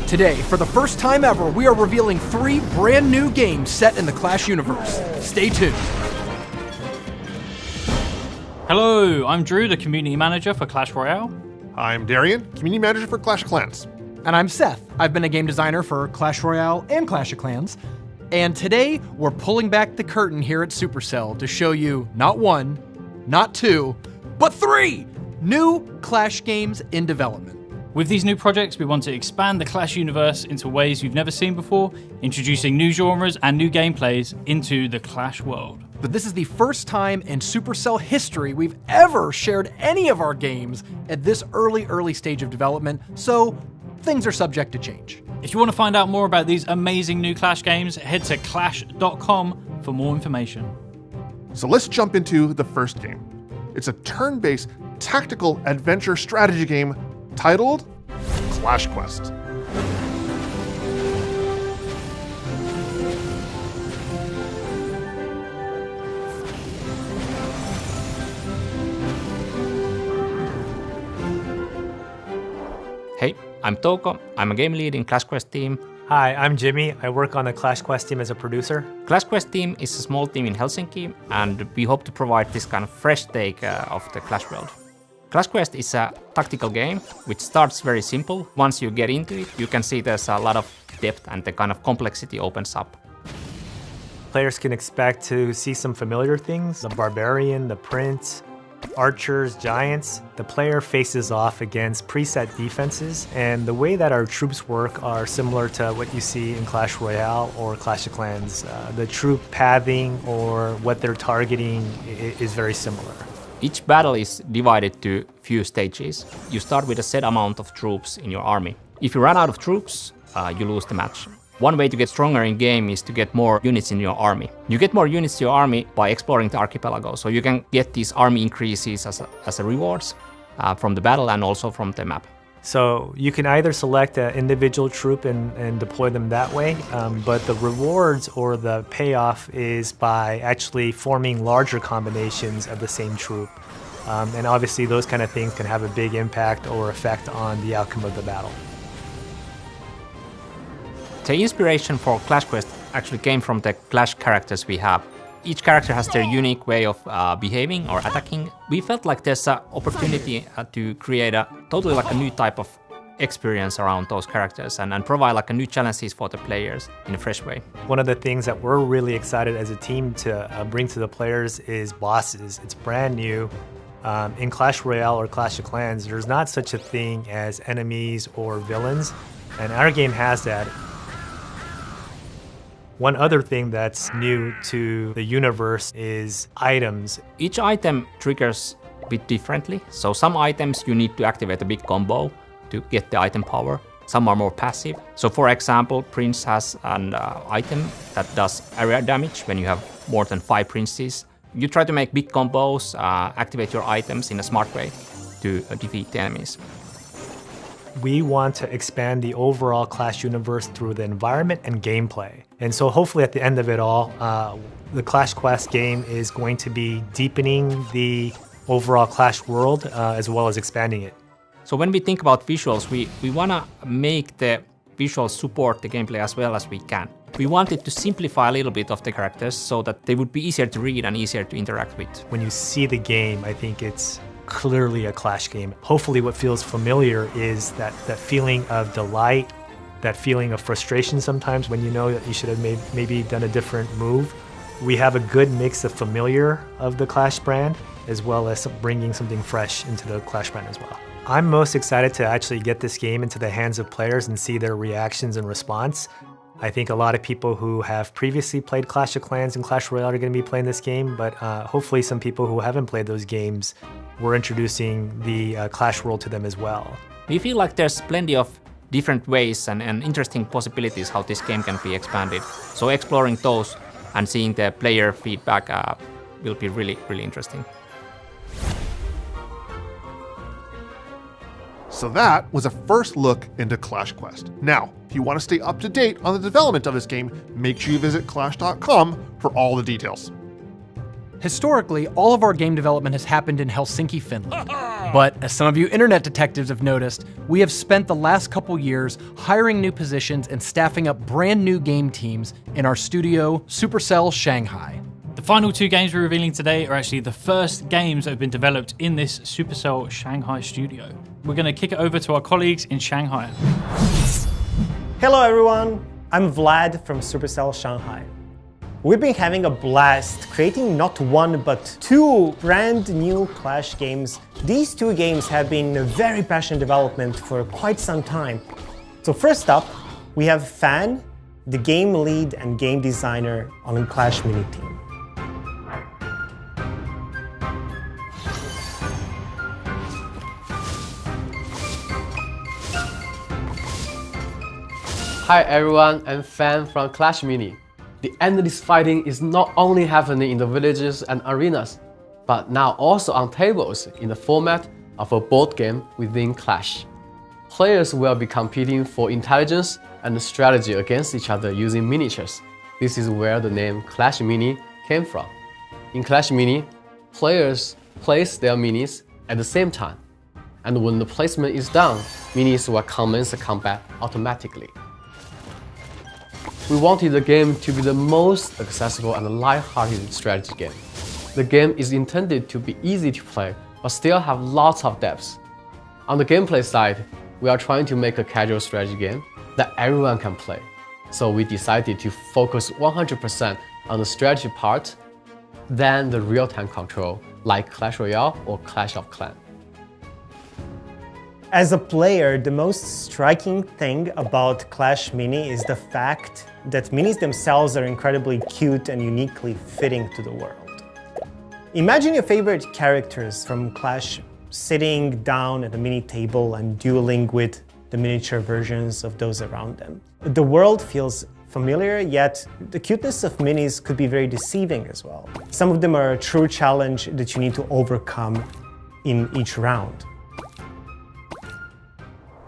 Today, for the first time ever, we are revealing 3 brand new games set in the Clash universe. Stay tuned. Hello, I'm Drew, the Community Manager for Clash Royale. I'm Darian, Community Manager for Clash of Clans. And I'm Seth. I've been a game designer for Clash Royale and Clash of Clans. And today, we're pulling back the curtain here at Supercell to show you not 1, not 2, but 3 new Clash games in development. With these new projects, we want to expand the Clash universe into ways you've never seen before, introducing new genres and new gameplays into the Clash world. But this is the first time in Supercell history we've ever shared any of our games at this early stage of development, so things are subject to change. If you want to find out more about these amazing new Clash games, head to clash.com for more information. So let's jump into the first game. It's a turn-based tactical adventure strategy game titled Clash Quest. Hey, I'm Touko. I'm a game lead in Clash Quest team. Hi, I'm Jimmy. I work on the Clash Quest team as a producer. Clash Quest team is a small team in Helsinki, and we hope to provide this kind of fresh take of the Clash world. Clash Quest is a tactical game which starts very simple. Once you get into it, you can see there's a lot of depth and the kind of complexity opens up. Players can expect to see some familiar things: the barbarian, the prince, archers, giants. The player faces off against preset defenses, and the way that our troops work are similar to what you see in Clash Royale or Clash of Clans. The troop pathing or what they're targeting is very similar. Each battle is divided to few stages. You start with a set amount of troops in your army. If you run out of troops, you lose the match. One way to get stronger in game is to get more units in your army. You get more units to your army by exploring the archipelago, so you can get these army increases as a rewards from the battle and also from the map. So you can either select an individual troop and deploy them that way, but the rewards or the payoff is by actually forming larger combinations of the same troop. And obviously those kind of things can have a big impact or effect on the outcome of the battle. The inspiration for Clash Quest actually came from the Clash characters we have. Each character has their unique way of behaving or attacking. We felt like there's an opportunity to create a totally like a new type of experience around those characters and provide like a new challenges for the players in a fresh way. One of the things that we're really excited as a team to bring to the players is bosses. It's brand new. In Clash Royale or Clash of Clans, there's not such a thing as enemies or villains, and our game has that. One other thing that's new to the universe is items. Each item triggers a bit differently. So some items you need to activate a big combo to get the item power. Some are more passive. So for example, Prince has an item that does area damage when you have more than 5 princes. You try to make big combos, activate your items in a smart way to defeat the enemies. We want to expand the overall Clash universe through the environment and gameplay. And so hopefully at the end of it all, the Clash Quest game is going to be deepening the overall Clash world as well as expanding it. So when we think about visuals, we want to make the visuals support the gameplay as well as we can. We wanted to simplify a little bit of the characters so that they would be easier to read and easier to interact with. When you see the game, I think it's clearly a Clash game. Hopefully what feels familiar is that feeling of delight, that feeling of frustration sometimes when you know that you should have maybe done a different move. We have a good mix of familiar of the Clash brand as well as bringing something fresh into the Clash brand as well. I'm most excited to actually get this game into the hands of players and see their reactions and response. I think a lot of people who have previously played Clash of Clans and Clash Royale are going to be playing this game, but hopefully some people who haven't played those games, we're introducing the Clash world to them as well. We feel like there's plenty of different ways and interesting possibilities how this game can be expanded. So exploring those and seeing the player feedback will be really, really interesting. So that was a first look into Clash Quest. Now, if you want to stay up to date on the development of this game, make sure you visit clash.com for all the details. Historically, all of our game development has happened in Helsinki, Finland. But as some of you internet detectives have noticed, we have spent the last couple years hiring new positions and staffing up brand new game teams in our studio, Supercell Shanghai. The final 2 games we're revealing today are actually the first games that have been developed in this Supercell Shanghai studio. We're going to kick it over to our colleagues in Shanghai. Hello everyone, I'm Vlad from Supercell Shanghai. We've been having a blast creating not 1 but 2 brand new Clash games. These 2 games have been in very passionate development for quite some time. So first up, we have Fan, the game lead and game designer on the Clash Mini team. Hi everyone, I'm Fan from Clash Mini. The endless fighting is not only happening in the villages and arenas, but now also on tables in the format of a board game within Clash. Players will be competing for intelligence and strategy against each other using miniatures. This is where the name Clash Mini came from. In Clash Mini, players place their minis at the same time, and when the placement is done, minis will commence the combat automatically. We wanted the game to be the most accessible and light-hearted strategy game. The game is intended to be easy to play, but still have lots of depth. On the gameplay side, we are trying to make a casual strategy game that everyone can play. So we decided to focus 100% on the strategy part, than the real-time control, like Clash Royale or Clash of Clans. As a player, the most striking thing about Clash Mini is the fact that minis themselves are incredibly cute and uniquely fitting to the world. Imagine your favorite characters from Clash sitting down at a mini table and dueling with the miniature versions of those around them. The world feels familiar, yet the cuteness of minis could be very deceiving as well. Some of them are a true challenge that you need to overcome in each round.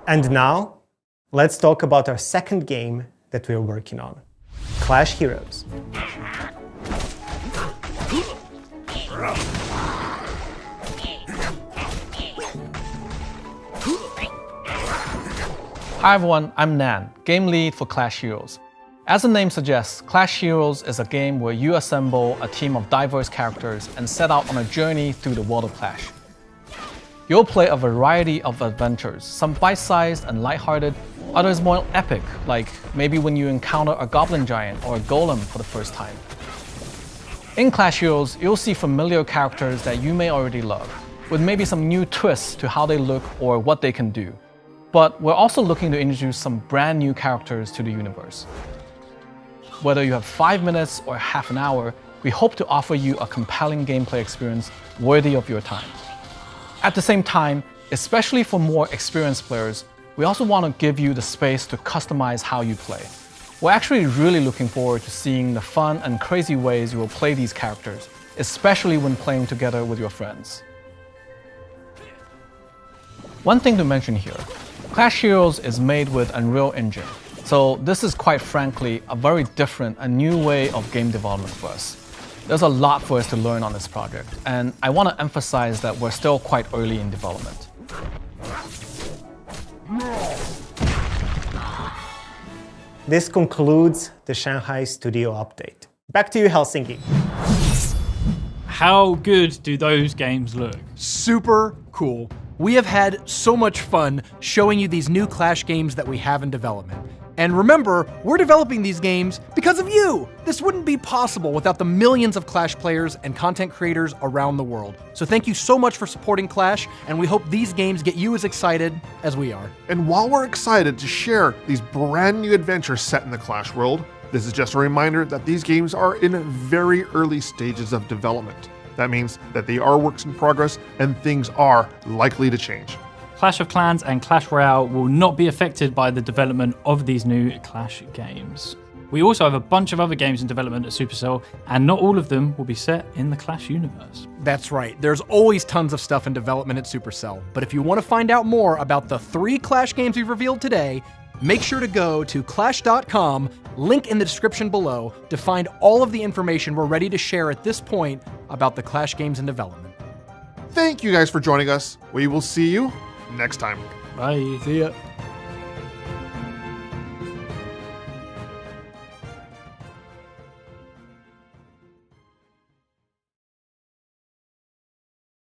And now, let's talk about our second game that we are working on, Clash Heroes. Hi everyone, I'm Nan, game lead for Clash Heroes. As the name suggests, Clash Heroes is a game where you assemble a team of diverse characters and set out on a journey through the world of Clash. You'll play a variety of adventures, some bite-sized and lighthearted, others more epic, like maybe when you encounter a goblin giant or a golem for the first time. In Clash Heroes, you'll see familiar characters that you may already love, with maybe some new twists to how they look or what they can do. But we're also looking to introduce some brand new characters to the universe. Whether you have 5 minutes or half an hour, we hope to offer you a compelling gameplay experience worthy of your time. At the same time, especially for more experienced players, we also want to give you the space to customize how you play. We're actually really looking forward to seeing the fun and crazy ways you will play these characters, especially when playing together with your friends. One thing to mention here, Clash Heroes is made with Unreal Engine, so this is quite frankly a very different and new way of game development for us. There's a lot for us to learn on this project, and I want to emphasize that we're still quite early in development. This concludes the Shanghai studio update. Back to you, Helsinki. How good do those games look? Super cool. We have had so much fun showing you these new Clash games that we have in development. And remember, we're developing these games because of you! This wouldn't be possible without the millions of Clash players and content creators around the world. So thank you so much for supporting Clash, and we hope these games get you as excited as we are. And while we're excited to share these brand new adventures set in the Clash world, this is just a reminder that these games are in very early stages of development. That means that they are works in progress and things are likely to change. Clash of Clans and Clash Royale will not be affected by the development of these new Clash games. We also have a bunch of other games in development at Supercell, and not all of them will be set in the Clash universe. That's right, there's always tons of stuff in development at Supercell, but if you want to find out more about the 3 Clash games we've revealed today, Make sure to go to Clash.com, link in the description below, to find all of the information we're ready to share at this point about the Clash games in development. Thank you guys for joining us. We will see you next time. Bye. See ya.